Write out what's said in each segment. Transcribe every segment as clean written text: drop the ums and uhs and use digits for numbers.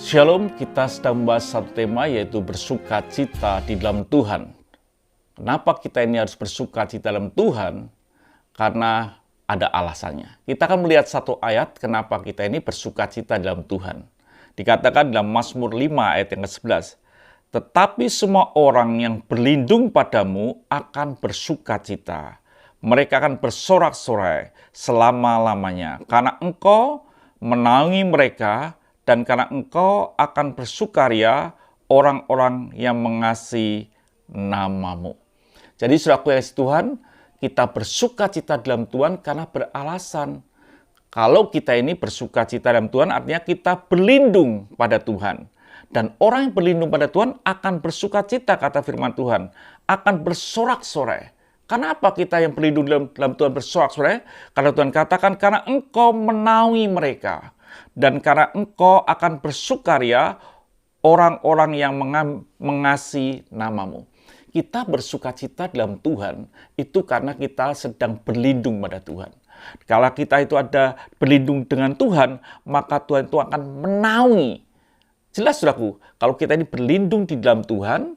Shalom, kita sedang membahas satu tema yaitu bersuka cita di dalam Tuhan. Kenapa kita ini harus bersuka cita dalam Tuhan? Karena ada alasannya. Kita akan melihat satu ayat kenapa kita ini bersuka cita dalam Tuhan. Dikatakan dalam Mazmur 5 ayat yang ke-11. Tetapi semua orang yang berlindung padamu akan bersuka cita. Mereka akan bersorak-sorai selama-lamanya. Karena engkau menaungi mereka dan karena engkau akan bersukaria orang-orang yang mengasihi namamu. Jadi saudaraku yang kasih Tuhan, kita bersuka cita dalam Tuhan karena beralasan. Kalau kita ini bersuka cita dalam Tuhan, artinya kita berlindung pada Tuhan. Dan orang yang berlindung pada Tuhan akan bersuka cita, kata firman Tuhan. Akan bersorak-sorai. Kenapa kita yang berlindung dalam Tuhan bersorak-sorai? Karena Tuhan katakan, karena engkau menaungi mereka. Dan karena engkau akan bersukaria orang-orang yang mengasihi namamu. Kita bersuka cita dalam Tuhan itu karena kita sedang berlindung pada Tuhan. Kalau kita itu ada berlindung dengan Tuhan, maka Tuhan itu akan menaungi. Jelas saudaraku, kalau kita ini berlindung di dalam Tuhan,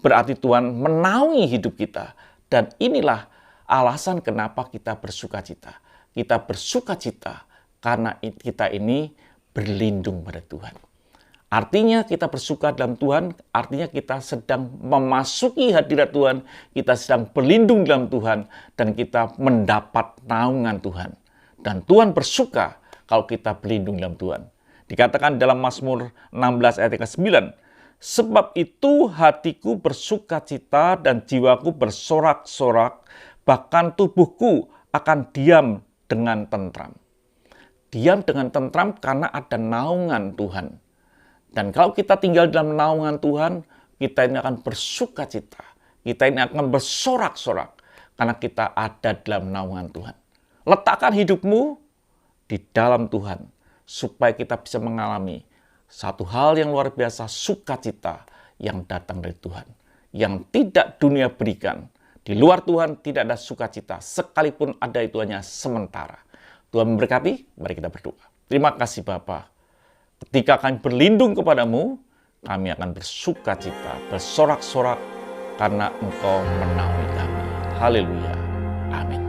berarti Tuhan menaungi hidup kita. Dan inilah alasan kenapa kita bersuka cita. Kita bersuka cita karena kita ini berlindung pada Tuhan. Artinya kita bersuka dalam Tuhan, artinya kita sedang memasuki hadirat Tuhan, kita sedang berlindung dalam Tuhan, dan kita mendapat naungan Tuhan. Dan Tuhan bersuka kalau kita berlindung dalam Tuhan. Dikatakan dalam Mazmur 16 ayat ke-9, sebab itu hatiku bersuka cita dan jiwaku bersorak-sorak, bahkan tubuhku akan diam dengan tentram. Diam dengan tentram karena ada naungan Tuhan. Dan kalau kita tinggal dalam naungan Tuhan, kita ini akan bersuka cita. Kita ini akan bersorak-sorak karena kita ada dalam naungan Tuhan. Letakkan hidupmu di dalam Tuhan supaya kita bisa mengalami satu hal yang luar biasa, sukacita yang datang dari Tuhan. Yang tidak dunia berikan. Di luar Tuhan tidak ada sukacita, sekalipun ada itu hanya sementara. Tuhan memberkati, mari kita berdoa. Terima kasih Bapa. Ketika kami berlindung kepadamu, kami akan bersuka cita, bersorak-sorak, karena Engkau menaungi kami. Haleluya. Amin.